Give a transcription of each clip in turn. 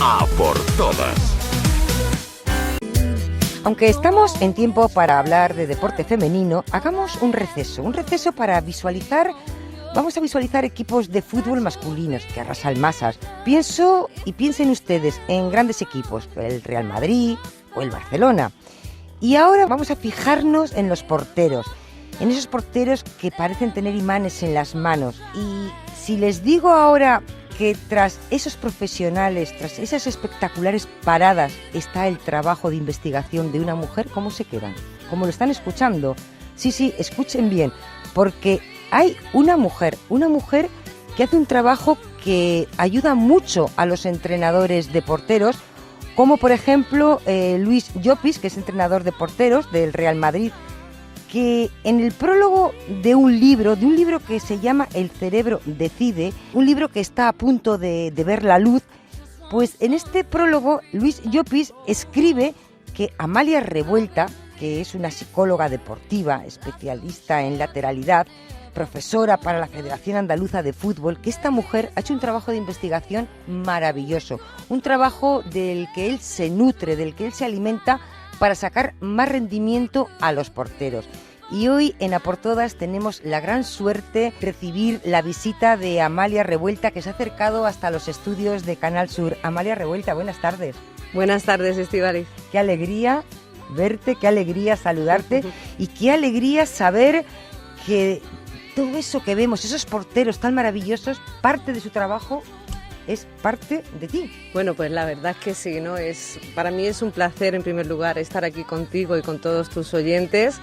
A por todas. Aunque estamos en tiempo para hablar de deporte femenino, hagamos un receso para visualizar. Vamos a visualizar equipos de fútbol masculinos que arrasan masas. Piensen ustedes en grandes equipos, el Real Madrid o el Barcelona. Y ahora vamos a fijarnos en los porteros, en esos porteros que parecen tener imanes en las manos. Y si les digo ahora que tras esos profesionales, tras esas espectaculares paradas, está el trabajo de investigación de una mujer, ¿cómo se quedan? ¿Cómo lo están escuchando? Sí, escuchen bien, porque hay una mujer que hace un trabajo que ayuda mucho a los entrenadores de porteros, como por ejemplo Luis Llopis, que es entrenador de porteros del Real Madrid, que en el prólogo de un libro que se llama El cerebro decide, un libro que está a punto de ver la luz, pues en este prólogo Luis Llopis escribe que Amalia Revuelta, que es una psicóloga deportiva, especialista en lateralidad, profesora para la Federación Andaluza de Fútbol, que esta mujer ha hecho un trabajo de investigación maravilloso, un trabajo del que él se nutre, del que él se alimenta para sacar más rendimiento a los porteros. Y hoy en A por Todas tenemos la gran suerte de recibir la visita de Amalia Revuelta, que se ha acercado hasta los estudios de Canal Sur. Amalia Revuelta, buenas tardes. Buenas tardes, Estíbaliz. Qué alegría verte, qué alegría saludarte y qué alegría saber que todo eso que vemos, esos porteros tan maravillosos, parte de su trabajo es parte de ti. Bueno, pues la verdad es que sí, ¿no? Para mí es un placer, en primer lugar, estar aquí contigo y con todos tus oyentes,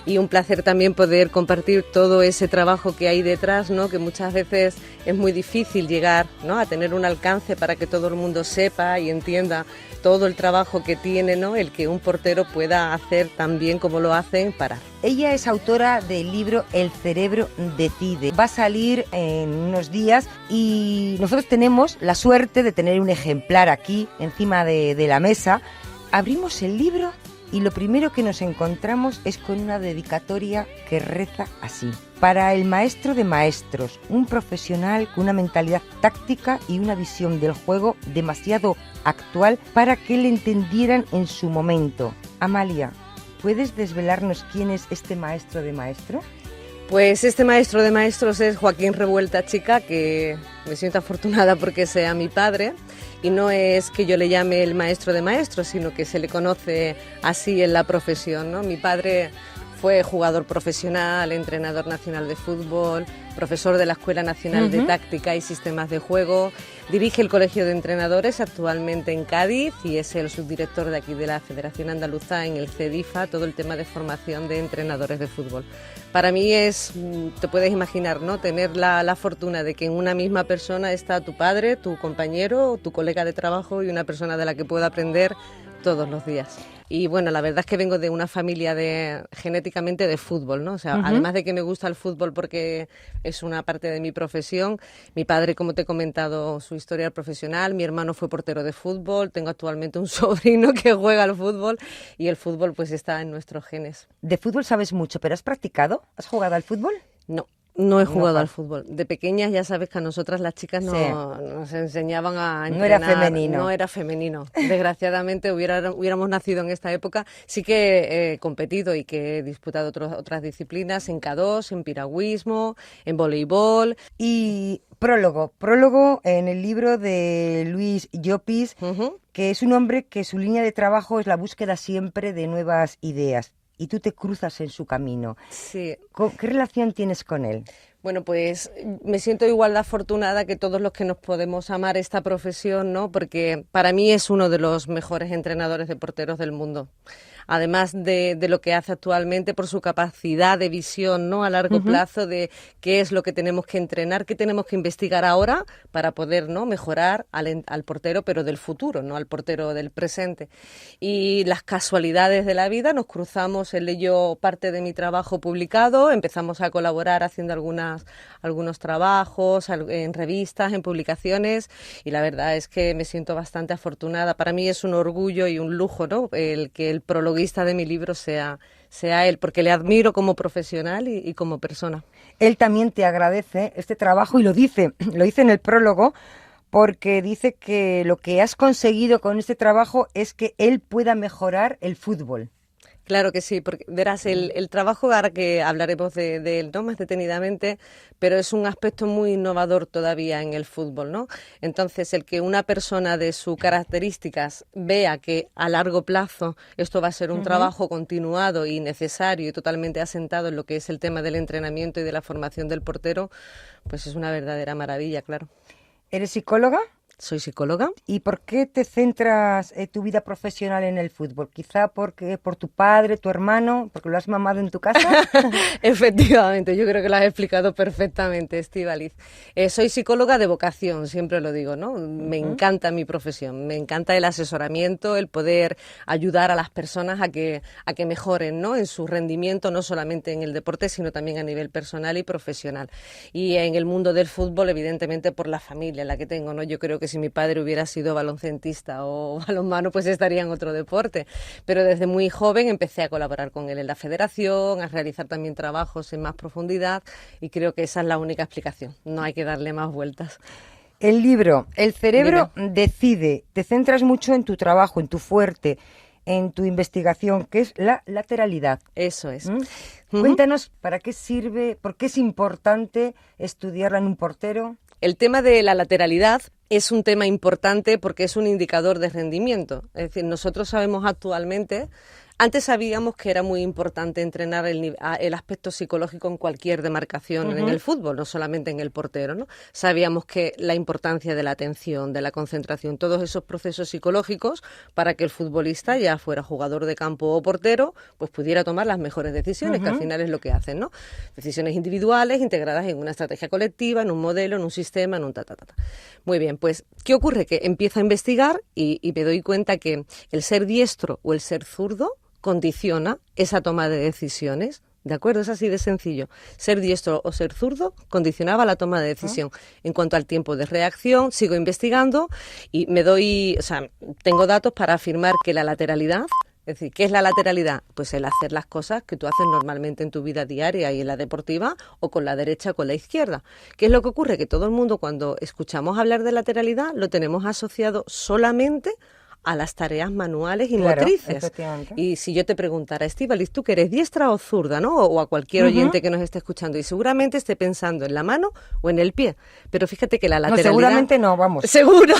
y un placer también poder compartir todo ese trabajo que hay detrás, ¿no? Que muchas veces es muy difícil llegar, ¿no? A tener un alcance para que todo el mundo sepa y entienda todo el trabajo que tiene, ¿no? El que un portero pueda hacer tan bien como lo hacen parar. Ella es autora del libro El cerebro decide. Va a salir en unos días y nosotros tenemos la suerte de tener un ejemplar aquí encima de la mesa. Abrimos el libro y lo primero que nos encontramos es con una dedicatoria que reza así: para el maestro de maestros, un profesional con una mentalidad táctica y una visión del juego demasiado actual para que le entendieran en su momento. Amalia, ¿puedes desvelarnos quién es este maestro de maestros? Pues este maestro de maestros es Joaquín Revuelta Chica, que me siento afortunada porque sea mi padre, y no es que yo le llame el maestro de maestros, sino que se le conoce así en la profesión, ¿no? Mi padre fue jugador profesional, entrenador nacional de fútbol, profesor de la Escuela Nacional de Táctica y Sistemas de Juego, dirige el Colegio de Entrenadores actualmente en Cádiz y es el subdirector de aquí de la Federación Andaluza en el CEDIFA, todo el tema de formación de entrenadores de fútbol. Para mí es, te puedes imaginar, ¿no? Tener la fortuna de que en una misma persona está tu padre, tu compañero, tu colega de trabajo y una persona de la que puedo aprender todos los días. Y bueno, la verdad es que vengo de una familia genéticamente de fútbol, ¿no? O sea, además de que me gusta el fútbol porque es una parte de mi profesión, mi padre, como te he comentado, su historia profesional, mi hermano fue portero de fútbol, tengo actualmente un sobrino que juega al fútbol y el fútbol pues está en nuestros genes. De fútbol sabes mucho, ¿pero has practicado? ¿Has jugado al fútbol? No he jugado al fútbol. De pequeñas ya sabes que a nosotras las chicas nos enseñaban a entrenar. No era femenino. Desgraciadamente hubiéramos nacido en esta época. Sí que he competido y que he disputado otras disciplinas en K2, en piragüismo, en voleibol. Y prólogo en el libro de Luis Llopis, que es un hombre que su línea de trabajo es la búsqueda siempre de nuevas ideas. Y tú te cruzas en su camino. Sí. ¿Qué relación tienes con él? Bueno, pues me siento igual de afortunada que todos los que nos podemos amar esta profesión, ¿no? Porque para mí es uno de los mejores entrenadores de porteros del mundo. Además de lo que hace actualmente por su capacidad de visión, ¿no? A largo plazo de qué es lo que tenemos que entrenar, qué tenemos que investigar ahora para poder, ¿no? Mejorar al portero, pero del futuro, no al portero del presente. Y las casualidades de la vida, nos cruzamos, él leyó parte de mi trabajo publicado, empezamos a colaborar haciendo algunos trabajos en revistas, en publicaciones, y la verdad es que me siento bastante afortunada. Para mí es un orgullo y un lujo, ¿no? El que el prologuista de mi libro sea él, porque le admiro como profesional y como persona. Él también te agradece este trabajo y lo dice en el prólogo, porque dice que lo que has conseguido con este trabajo es que él pueda mejorar el fútbol. Claro que sí, porque verás, el trabajo, ahora que hablaremos de él, ¿no?, más detenidamente, pero es un aspecto muy innovador todavía en el fútbol, ¿no? Entonces, el que una persona de sus características vea que a largo plazo esto va a ser un trabajo continuado y necesario y totalmente asentado en lo que es el tema del entrenamiento y de la formación del portero, pues es una verdadera maravilla, claro. ¿Eres psicóloga? Soy psicóloga. ¿Y por qué te centras tu vida profesional en el fútbol? Quizá porque por tu padre, tu hermano, porque lo has mamado en tu casa. Efectivamente, yo creo que lo has explicado perfectamente, Estíbaliz. Soy psicóloga de vocación, siempre lo digo, ¿no? Me encanta mi profesión, me encanta el asesoramiento, el poder ayudar a las personas a que mejoren, ¿no?, en su rendimiento, no solamente en el deporte, sino también a nivel personal y profesional. Y en el mundo del fútbol, evidentemente, por la familia la que tengo, ¿no? Yo creo que si mi padre hubiera sido baloncentista o balonmano, pues estaría en otro deporte. Pero desde muy joven empecé a colaborar con él en la federación, a realizar también trabajos en más profundidad, y creo que esa es la única explicación. No hay que darle más vueltas. El libro, El cerebro decide, te centras mucho en tu trabajo, en tu fuerte, en tu investigación, que es la lateralidad. Eso es. Cuéntanos, ¿para qué sirve, por qué es importante estudiarla en un portero? El tema de la lateralidad es un tema importante porque es un indicador de rendimiento. Es decir, nosotros sabemos actualmente, antes sabíamos que era muy importante entrenar el aspecto psicológico en cualquier demarcación en el fútbol, no solamente en el portero, ¿no? Sabíamos que la importancia de la atención, de la concentración, todos esos procesos psicológicos para que el futbolista, ya fuera jugador de campo o portero, pues pudiera tomar las mejores decisiones, que al final es lo que hacen, ¿no? Decisiones individuales integradas en una estrategia colectiva, en un modelo, en un sistema, en un ta. Muy bien, pues, ¿qué ocurre? Que empiezo a investigar y me doy cuenta que el ser diestro o el ser zurdo condiciona esa toma de decisiones, ¿de acuerdo? Es así de sencillo. Ser diestro o ser zurdo condicionaba la toma de decisión. En cuanto al tiempo de reacción, sigo investigando y tengo datos para afirmar que la lateralidad, es decir, ¿qué es la lateralidad? Pues el hacer las cosas que tú haces normalmente en tu vida diaria y en la deportiva, o con la derecha o con la izquierda. ¿Qué es lo que ocurre? Que todo el mundo, cuando escuchamos hablar de lateralidad, lo tenemos asociado solamente a las tareas manuales y motrices. Y si yo te preguntara, Estíbaliz, ¿tú que eres diestra o zurda, no? O a cualquier oyente que nos esté escuchando, y seguramente esté pensando en la mano o en el pie. Pero fíjate que la lateralidad... No, seguramente no, vamos. Seguro.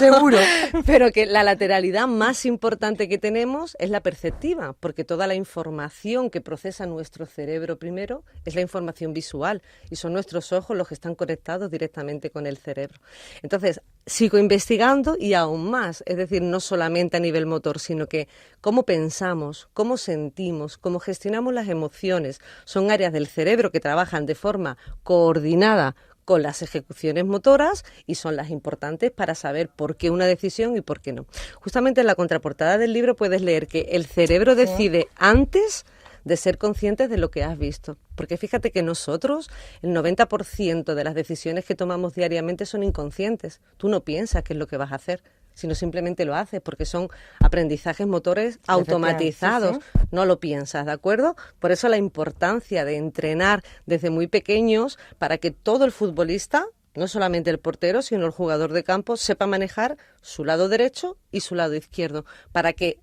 Pero que la lateralidad más importante que tenemos es la perceptiva, porque toda la información que procesa nuestro cerebro primero es la información visual, y son nuestros ojos los que están conectados directamente con el cerebro. Entonces, sigo investigando y aún más, es decir, no solamente a nivel motor, sino que cómo pensamos, cómo sentimos, cómo gestionamos las emociones, son áreas del cerebro que trabajan de forma coordinada con las ejecuciones motoras y son las importantes para saber por qué una decisión y por qué no. Justamente en la contraportada del libro puedes leer que el cerebro decide antes de ser conscientes de lo que has visto. Porque fíjate que nosotros, el 90% de las decisiones que tomamos diariamente son inconscientes. Tú no piensas qué es lo que vas a hacer, sino simplemente lo haces, porque son aprendizajes motores automatizados. Sí. No lo piensas, ¿de acuerdo? Por eso la importancia de entrenar desde muy pequeños para que todo el futbolista, no solamente el portero, sino el jugador de campo, sepa manejar su lado derecho y su lado izquierdo, para que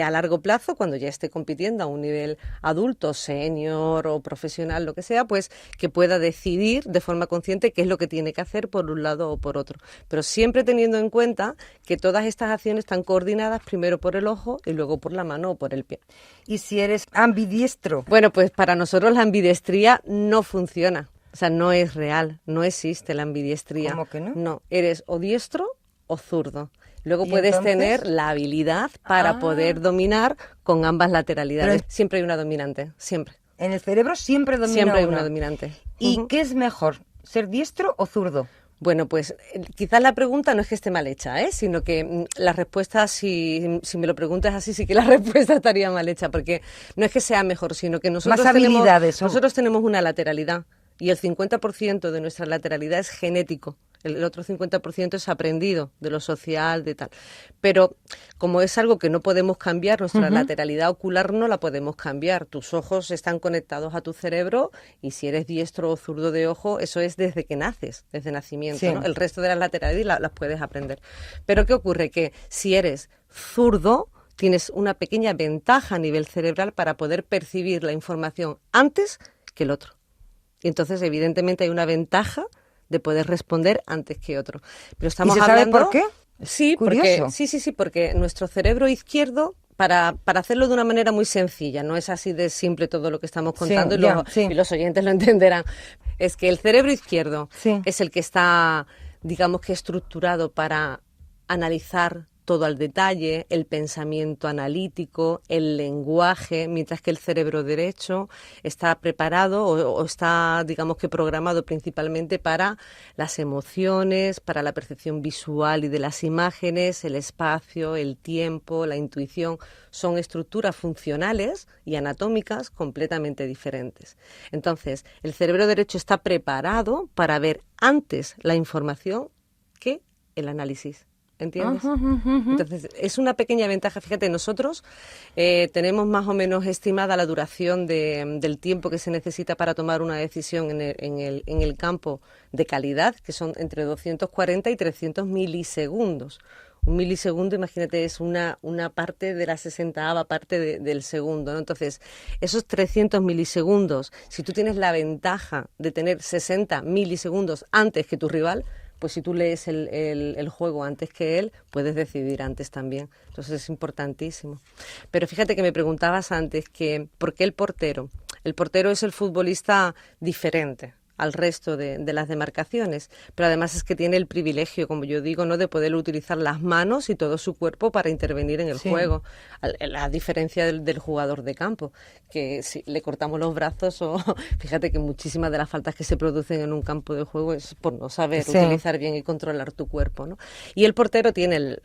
a largo plazo, cuando ya esté compitiendo a un nivel adulto, senior o profesional, lo que sea, pues que pueda decidir de forma consciente qué es lo que tiene que hacer por un lado o por otro. Pero siempre teniendo en cuenta que todas estas acciones están coordinadas primero por el ojo y luego por la mano o por el pie. ¿Y si eres ambidiestro? Bueno, pues para nosotros la ambidiestría no funciona. O sea, no es real, no existe la ambidiestría. ¿Cómo que no? No, eres o diestro o zurdo. Luego puedes tener la habilidad para poder dominar con ambas lateralidades. Pero siempre hay una dominante, siempre. En el cerebro siempre domina Siempre hay una dominante. ¿Y qué es mejor, ser diestro o zurdo? Bueno, pues quizás la pregunta no es que esté mal hecha, sino que la respuesta, si me lo preguntas así, sí que la respuesta estaría mal hecha, porque no es que sea mejor, sino que nosotros tenemos una lateralidad. Y el 50% de nuestra lateralidad es genético. El otro 50% es aprendido, de lo social, de tal. Pero como es algo que no podemos cambiar, nuestra lateralidad ocular no la podemos cambiar. Tus ojos están conectados a tu cerebro y si eres diestro o zurdo de ojo, eso es desde que naces, desde nacimiento, sí, ¿no? El resto de las lateralidades las puedes aprender. Pero ¿qué ocurre? Que si eres zurdo, tienes una pequeña ventaja a nivel cerebral para poder percibir la información antes que el otro. Y entonces, evidentemente, hay una ventaja de poder responder antes que otro. Pero estamos ¿Y se hablando... sabe por qué? Sí, porque nuestro cerebro izquierdo, para hacerlo de una manera muy sencilla, no es así de simple todo lo que estamos contando y los oyentes lo entenderán, es que el cerebro izquierdo es el que está, digamos que estructurado para analizar todo al detalle, el pensamiento analítico, el lenguaje, mientras que el cerebro derecho está preparado o está, digamos que programado principalmente para las emociones, para la percepción visual y de las imágenes, el espacio, el tiempo, la intuición. Son estructuras funcionales y anatómicas completamente diferentes. Entonces, el cerebro derecho está preparado para ver antes la información que el análisis. ¿Entiendes? Entonces, es una pequeña ventaja. Fíjate, nosotros tenemos más o menos estimada la duración del tiempo que se necesita para tomar una decisión en el campo de calidad, que son entre 240 y 300 milisegundos. Un milisegundo, imagínate, es una parte de la 60ª parte del segundo, ¿no? Entonces, esos 300 milisegundos, si tú tienes la ventaja de tener 60 milisegundos antes que tu rival, pues si tú lees el juego antes que él, puedes decidir antes también. Entonces es importantísimo. Pero fíjate que me preguntabas antes que ¿por qué el portero? El portero es el futbolista diferente al resto de las demarcaciones, pero además es que tiene el privilegio, como yo digo, ¿no?, de poder utilizar las manos y todo su cuerpo para intervenir en el juego, a diferencia del jugador de campo, que si le cortamos los brazos o fíjate que muchísimas de las faltas que se producen en un campo de juego es por no saber utilizar bien y controlar tu cuerpo, ¿no? Y el portero tiene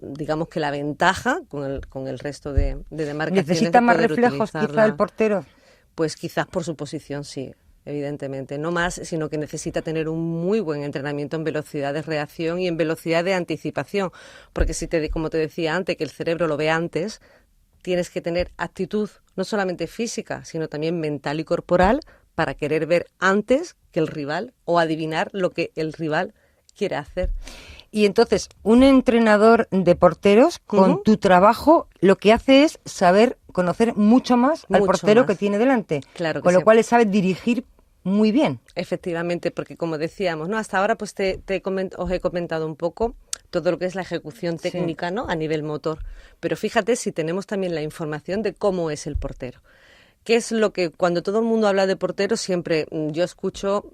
digamos que la ventaja con el resto de demarcaciones. ¿Necesita más reflejos utilizarla. quizá el portero? Pues quizás por su posición, sí. Evidentemente, no más, sino que necesita tener un muy buen entrenamiento en velocidad de reacción y en velocidad de anticipación, porque como te decía antes, que el cerebro lo ve antes, tienes que tener actitud no solamente física, sino también mental y corporal para querer ver antes que el rival o adivinar lo que el rival quiere hacer. Y entonces, un entrenador de porteros, con tu trabajo, lo que hace es conocer mucho más al portero que tiene delante. Claro que con lo cual sabe dirigir muy bien. Efectivamente, porque como decíamos, ¿no?, hasta ahora pues os he comentado un poco todo lo que es la ejecución técnica, ¿no?, a nivel motor. Pero fíjate si tenemos también la información de cómo es el portero. ¿Qué es lo que, cuando todo el mundo habla de porteros, siempre yo escucho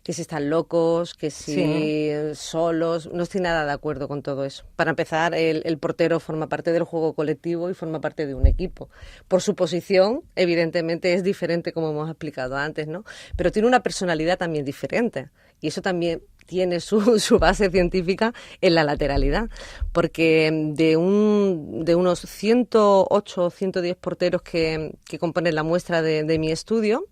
que si están locos, que si solos? No estoy nada de acuerdo con todo eso. Para empezar, el portero forma parte del juego colectivo y forma parte de un equipo. Por su posición, evidentemente, es diferente, como hemos explicado antes, ¿no? Pero tiene una personalidad también diferente. Y eso también tiene su base científica en la lateralidad, porque de unos 108 o 110 porteros que componen la muestra de mi estudio,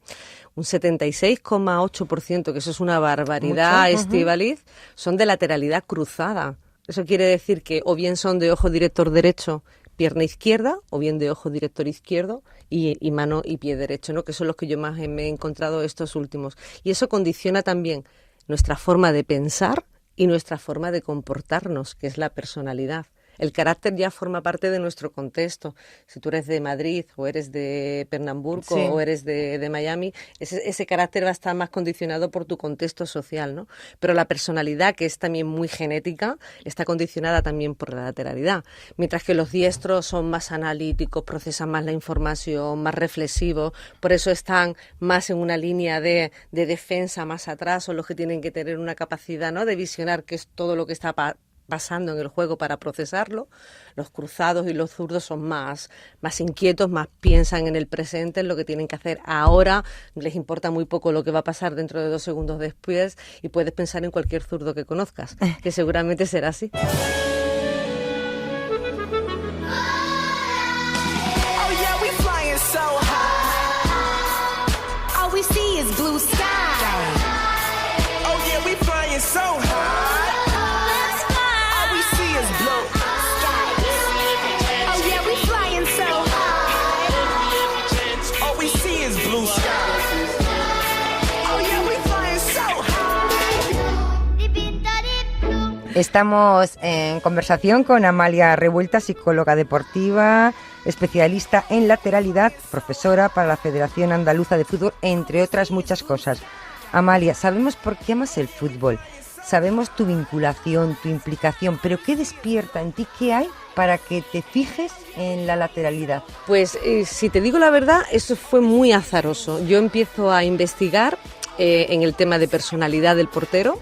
un 76,8%, que eso es una barbaridad, Estíbaliz, son de lateralidad cruzada. Eso quiere decir que o bien son de ojo director derecho, pierna izquierda, o bien de ojo director izquierdo y mano y pie derecho, ¿no?, que son los que yo más me he encontrado estos últimos. Y eso condiciona también nuestra forma de pensar y nuestra forma de comportarnos, que es la personalidad. El carácter ya forma parte de nuestro contexto. Si tú eres de Madrid o eres de Pernambuco o eres de Miami, ese carácter va a estar más condicionado por tu contexto social, ¿no? Pero la personalidad, que es también muy genética, está condicionada también por la lateralidad. Mientras que los diestros son más analíticos, procesan más la información, más reflexivos, por eso están más en una línea de defensa más atrás, son los que tienen que tener una capacidad, ¿no?, de visionar qué es todo lo que está pasando en el juego para procesarlo. Los cruzados y los zurdos son más inquietos, más piensan en el presente, en lo que tienen que hacer ahora, les importa muy poco lo que va a pasar dentro de 2 segundos después, y puedes pensar en cualquier zurdo que conozcas, que seguramente será así. All we see is blue sky. Oh yeah, we Estamos en conversación con Amalia Revuelta, psicóloga deportiva, especialista en lateralidad, profesora para la Federación Andaluza de Fútbol, entre otras muchas cosas. Amalia, sabemos por qué amas el fútbol, sabemos tu vinculación, tu implicación, pero ¿qué despierta en ti? ¿Qué hay para que te fijes en la lateralidad? Pues si te digo la verdad, eso fue muy azaroso. Yo empiezo a investigar en el tema de personalidad del portero,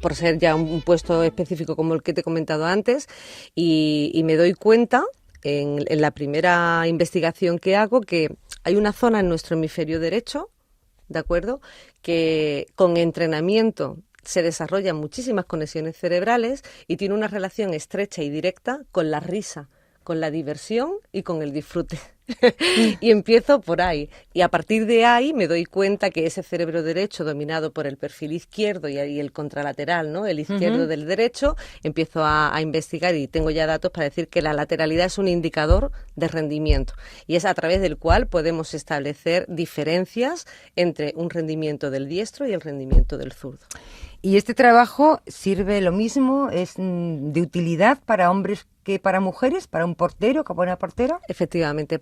por ser ya un puesto específico como el que te he comentado antes, y me doy cuenta en la primera investigación que hago que hay una zona en nuestro hemisferio derecho, ¿de acuerdo?, que con entrenamiento se desarrollan muchísimas conexiones cerebrales y tiene una relación estrecha y directa con la risa, con la diversión y con el disfrute. Y empiezo por ahí. Y a partir de ahí me doy cuenta que ese cerebro derecho dominado por el perfil izquierdo y el contralateral, ¿no?, el izquierdo del derecho, empiezo a investigar y tengo ya datos para decir que la lateralidad es un indicador de rendimiento. Y es a través del cual podemos establecer diferencias entre un rendimiento del diestro y el rendimiento del zurdo. ¿Y este trabajo sirve lo mismo? ¿Es de utilidad para hombres que para mujeres? ¿Para un portero, que para una portera? Efectivamente,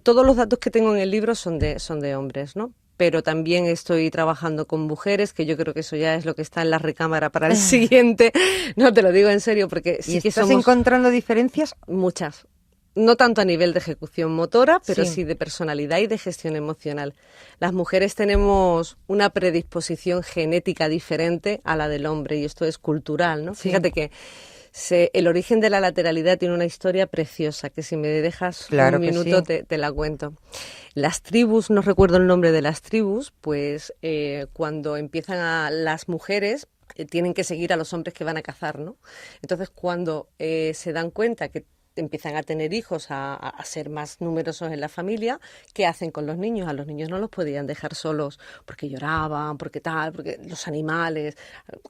todos los datos que tengo en el libro son de hombres, ¿no? Pero también estoy trabajando con mujeres, que yo creo que eso ya es lo que está en la recámara para el siguiente. No, te lo digo en serio, porque sí que ¿Estás encontrando diferencias? Muchas. No tanto a nivel de ejecución motora, pero sí de personalidad y de gestión emocional. Las mujeres tenemos una predisposición genética diferente a la del hombre, y esto es cultural, ¿no? Sí. Fíjate que el origen de la lateralidad tiene una historia preciosa, que si me dejas un minuto te la cuento. Las tribus, no recuerdo el nombre de las tribus, pues cuando empiezan las mujeres tienen que seguir a los hombres que van a cazar, ¿no? Entonces cuando se dan cuenta que empiezan a tener hijos, a ser más numerosos en la familia, ¿qué hacen con los niños? A los niños no los podían dejar solos porque lloraban, porque los animales,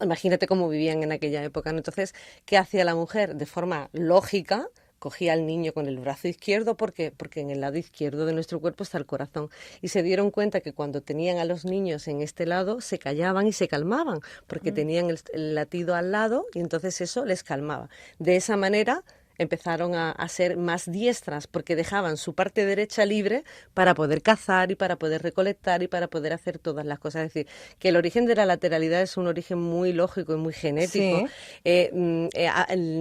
imagínate cómo vivían en aquella época, ¿no? Entonces, ¿qué hacía la mujer? De forma lógica, cogía al niño con el brazo izquierdo, porque en el lado izquierdo de nuestro cuerpo está el corazón, y se dieron cuenta que cuando tenían a los niños en este lado se callaban y se calmaban, porque tenían el latido al lado, y entonces eso les calmaba. De esa manera empezaron a ser más diestras, porque dejaban su parte derecha libre para poder cazar y para poder recolectar y para poder hacer todas las cosas. Es decir, que el origen de la lateralidad es un origen muy lógico y muy genético. En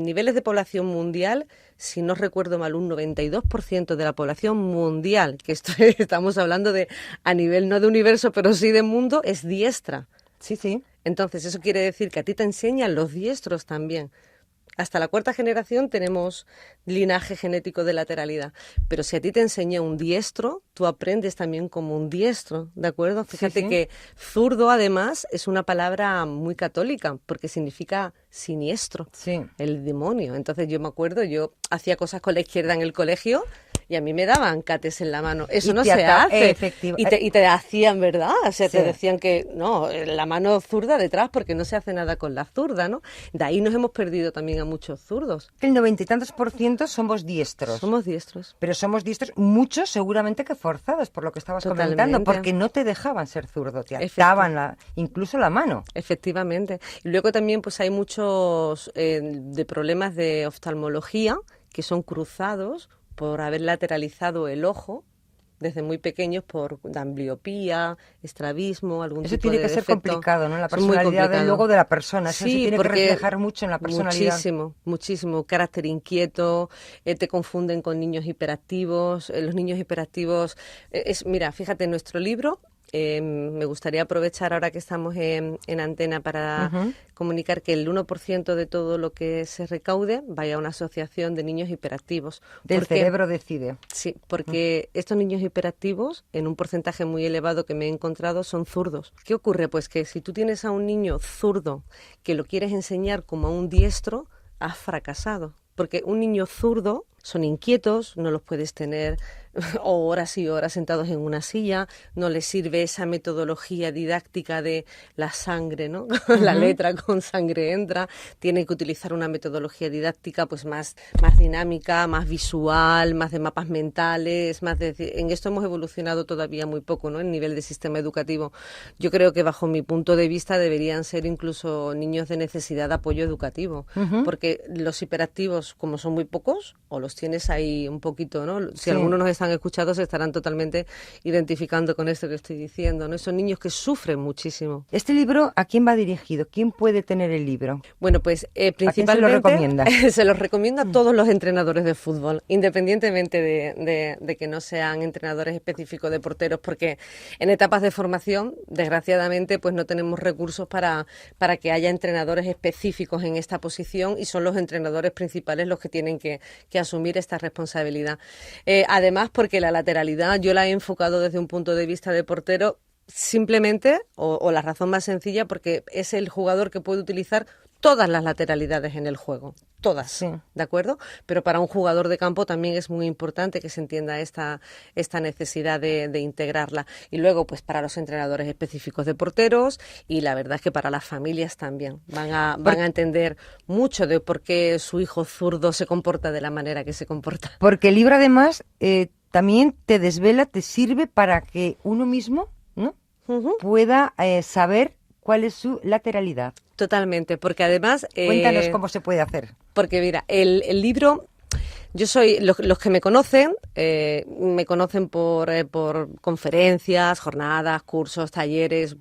niveles de población mundial, si no recuerdo mal, un 92% de la población mundial, que estamos hablando de a nivel no de universo, pero sí de mundo, es diestra. Sí. Entonces, eso quiere decir que a ti te enseñan los diestros también. Hasta la cuarta generación tenemos linaje genético de lateralidad, pero si a ti te enseña un diestro, tú aprendes también como un diestro, ¿de acuerdo? Fíjate que zurdo, además, es una palabra muy católica, porque significa siniestro, el demonio. Entonces yo me acuerdo, yo hacía cosas con la izquierda en el colegio y a mí me daban cates en la mano. Eso no se hace. Y te hacían, ¿verdad? O sea, te decían que no, la mano zurda detrás, porque no se hace nada con la zurda, ¿no? De ahí nos hemos perdido también a muchos zurdos. El 90 y tantos % somos diestros. Somos diestros. Pero somos diestros, muchos seguramente que forzados, por lo que estabas comentando, porque no te dejaban ser zurdo, te ataban incluso la mano. Efectivamente. Y luego también pues hay muchos de problemas de oftalmología que son cruzados por haber lateralizado el ojo desde muy pequeños por ambliopía, estrabismo, algún tipo de defecto. Eso tiene que ser complicado, ¿no? La personalidad luego de la persona. Eso se tiene que reflejar mucho en la personalidad. Muchísimo. Carácter inquieto, te confunden con niños hiperactivos. Los niños hiperactivos... mira, fíjate, en nuestro libro... me gustaría aprovechar ahora que estamos en antena para comunicar que el 1% de todo lo que se recaude vaya a una asociación de niños hiperactivos. Del cerebro decide. Sí, porque estos niños hiperactivos, en un porcentaje muy elevado que me he encontrado, son zurdos. ¿Qué ocurre? Pues que si tú tienes a un niño zurdo que lo quieres enseñar como a un diestro, has fracasado. Porque un niño zurdo son inquietos, no los puedes tener o horas y horas sentados en una silla, no les sirve esa metodología didáctica de la sangre, ¿no? La letra con sangre entra, tienen que utilizar una metodología didáctica pues más dinámica, más visual, más de mapas mentales, en esto hemos evolucionado todavía muy poco, ¿no? El nivel de sistema educativo. Yo creo que bajo mi punto de vista deberían ser incluso niños de necesidad de apoyo educativo, porque los hiperactivos, como son muy pocos, o los tienes ahí un poquito, ¿no? Si algunos nos están escuchando, se estarán totalmente identificando con esto que estoy diciendo, ¿no? Son niños que sufren muchísimo. ¿Este libro a quién va dirigido? ¿Quién puede tener el libro? Bueno, pues principalmente... ¿A quién se lo recomienda? Se los recomiendo a todos los entrenadores de fútbol, independientemente de que no sean entrenadores específicos de porteros, porque en etapas de formación, desgraciadamente, pues no tenemos recursos para que haya entrenadores específicos en esta posición, y son los entrenadores principales los que tienen que asumir esta responsabilidad. Además, porque la lateralidad yo la he enfocado desde un punto de vista de portero simplemente, o la razón más sencilla, porque es el jugador que puede utilizar todas las lateralidades en el juego, todas, sí. ¿De acuerdo? Pero para un jugador de campo también es muy importante que se entienda esta necesidad de integrarla. Y luego, pues para los entrenadores específicos de porteros, y la verdad es que para las familias también van a entender mucho de por qué su hijo zurdo se comporta de la manera que se comporta. Porque el libro además también te desvela, te sirve para que uno mismo, ¿no? Pueda saber cuál es su lateralidad. Totalmente, porque además... Cuéntanos cómo se puede hacer. Porque mira, el libro... Yo soy, los que me conocen por conferencias, jornadas, cursos, talleres,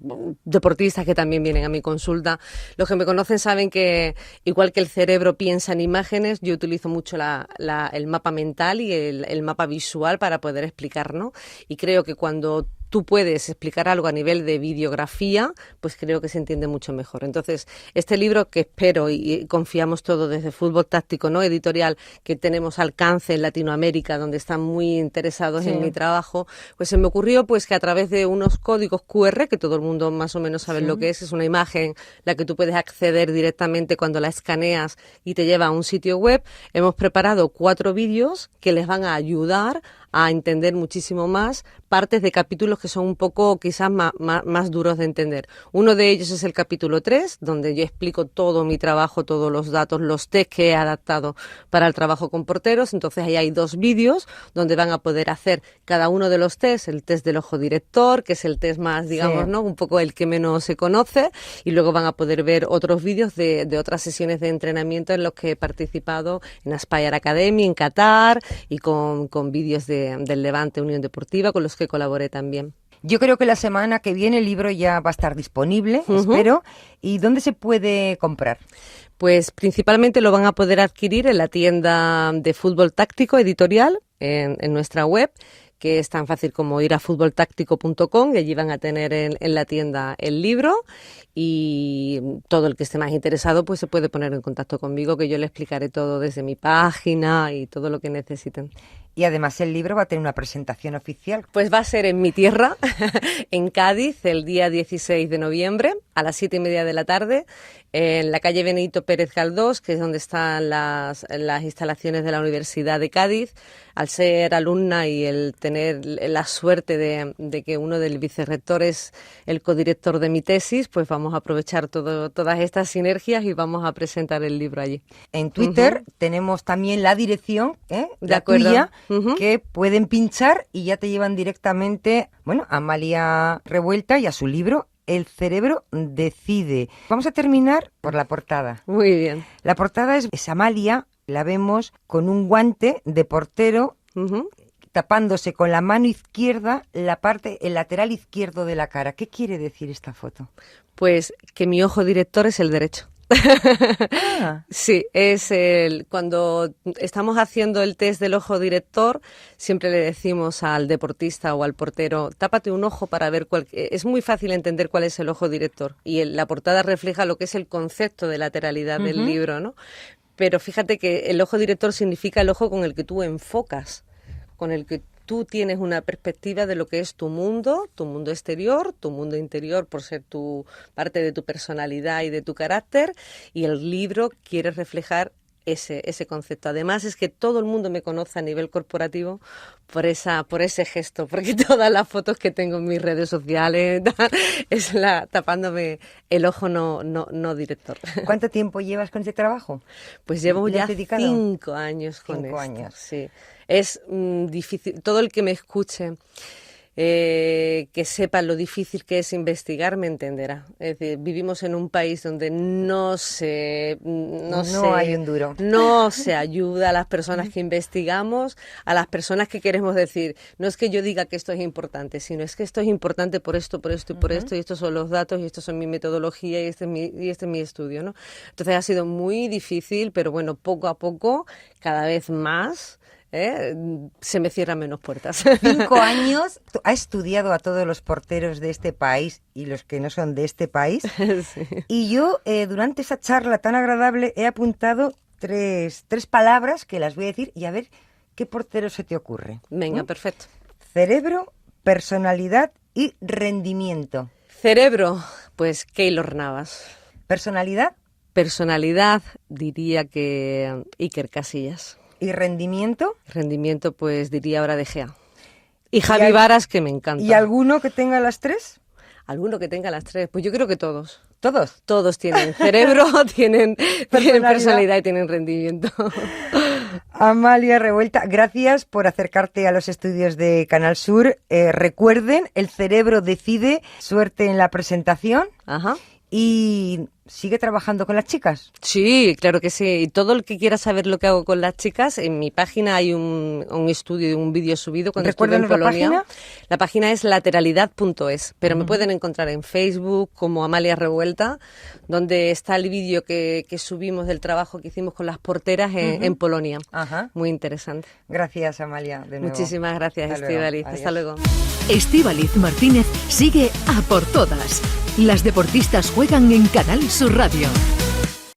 deportistas que también vienen a mi consulta. Los que me conocen saben que, igual que el cerebro piensa en imágenes, yo utilizo mucho el mapa mental y el mapa visual para poder explicar, ¿no? Y creo que cuando tú puedes explicar algo a nivel de videografía, pues creo que se entiende mucho mejor. Entonces, este libro que espero y confiamos todo desde Fútbol Táctico, ¿no? Editorial, que tenemos alcance en Latinoamérica, donde están muy interesados en mi trabajo, pues se me ocurrió pues que a través de unos códigos QR, que todo el mundo más o menos sabe lo que es una imagen la que tú puedes acceder directamente cuando la escaneas y te lleva a un sitio web, hemos preparado 4 vídeos que les van a ayudar a entender muchísimo más partes de capítulos que son un poco quizás más duros de entender. Uno de ellos es el capítulo 3, donde yo explico todo mi trabajo, todos los datos, los test que he adaptado para el trabajo con porteros. Entonces ahí hay 2 vídeos donde van a poder hacer cada uno de los tests, el test del ojo director, que es el test más, digamos, ¿no? Un poco el que menos se conoce, y luego van a poder ver otros vídeos de otras sesiones de entrenamiento en los que he participado en Aspire Academy, en Qatar, y con vídeos del Levante Unión Deportiva, con los que colaboré también. Yo creo que la semana que viene el libro ya va a estar disponible, espero. ¿Y dónde se puede comprar? Pues principalmente lo van a poder adquirir en la tienda de Fútbol Táctico Editorial, en nuestra web, que es tan fácil como ir a futboltáctico.com, y allí van a tener en la tienda el libro, y todo el que esté más interesado pues se puede poner en contacto conmigo, que yo le explicaré todo desde mi página y todo lo que necesiten. Y además el libro va a tener una presentación oficial. Pues va a ser en mi tierra, en Cádiz, el día 16 de noviembre, a las 7:30 de la tarde, en la calle Benito Pérez Galdós, que es donde están las instalaciones de la Universidad de Cádiz. Al ser alumna y el tener la suerte de que uno del vicerrector es el codirector de mi tesis, pues vamos a aprovechar todas estas sinergias y vamos a presentar el libro allí. En Twitter tenemos también la dirección, de acuerdo, tuya, que pueden pinchar y ya te llevan directamente, bueno, a Amalia Revuelta y a su libro El cerebro decide. Vamos a terminar por la portada. Muy bien. La portada es Amalia, la vemos con un guante de portero, tapándose con la mano izquierda el lateral izquierdo de la cara. ¿Qué quiere decir esta foto? Pues que mi ojo director es el derecho. Sí, cuando estamos haciendo el test del ojo director, siempre le decimos al deportista o al portero: tápate un ojo para ver es muy fácil entender cuál es el ojo director, y la portada refleja lo que es el concepto de lateralidad del libro, ¿no? Pero fíjate que el ojo director significa el ojo con el que tú enfocas, con el que tú tienes una perspectiva de lo que es tu mundo exterior, tu mundo interior, por ser parte de tu personalidad y de tu carácter, y el libro quiere reflejar ese concepto. Además es que todo el mundo me conoce a nivel corporativo por ese gesto, porque todas las fotos que tengo en mis redes sociales es tapándome el ojo no director. ¿Cuánto tiempo llevas con ese trabajo? Pues llevo ya dedicado? 5 años con 5 esto. años. Sí. Es difícil. Todo el que me escuche, que sepa lo difícil que es investigar, me entenderá. Es decir, vivimos en un país donde no hay un duro. No se ayuda a las personas que investigamos, a las personas que queremos decir, no es que yo diga que esto es importante, sino es que esto es importante por esto, por esto y por esto, y estos son los datos, y estos son mi metodología, y este es mi estudio, ¿no? Entonces ha sido muy difícil, pero bueno, poco a poco, cada vez más, se me cierran menos puertas. 5 años, ha estudiado a todos los porteros de este país y los que no son de este país. Sí. Y yo, durante esa charla tan agradable, he apuntado tres palabras que las voy a decir y a ver qué portero se te ocurre. Venga, perfecto. Cerebro, personalidad y rendimiento. Cerebro, pues Keylor Navas. ¿Personalidad? Personalidad, diría que Iker Casillas. ¿Y rendimiento? Rendimiento, pues diría ahora De Gea. Y Javi Varas, que me encanta. ¿Y alguno que tenga las 3? ¿Alguno que tenga las 3? Pues yo creo que todos. ¿Todos? Todos tienen cerebro, tienen personalidad y tienen rendimiento. Amalia Revuelta, gracias por acercarte a los estudios de Canal Sur. Recuerden, el cerebro decide. Suerte en la presentación. Ajá. ¿Y sigue trabajando con las chicas? Sí, claro que sí. Y todo el que quiera saber lo que hago con las chicas, en mi página hay un estudio, un vídeo subido cuando estuve en Polonia. ¿La página? La página es lateralidad.es, pero me pueden encontrar en Facebook como Amalia Revuelta, donde está el vídeo que subimos del trabajo que hicimos con las porteras en Polonia. Ajá. Muy interesante. Gracias, Amalia, de nuevo. Muchísimas gracias, Estíbaliz. Hasta luego. Estíbaliz Martínez sigue a por todas. Las deportistas juegan en Canal Sur Radio.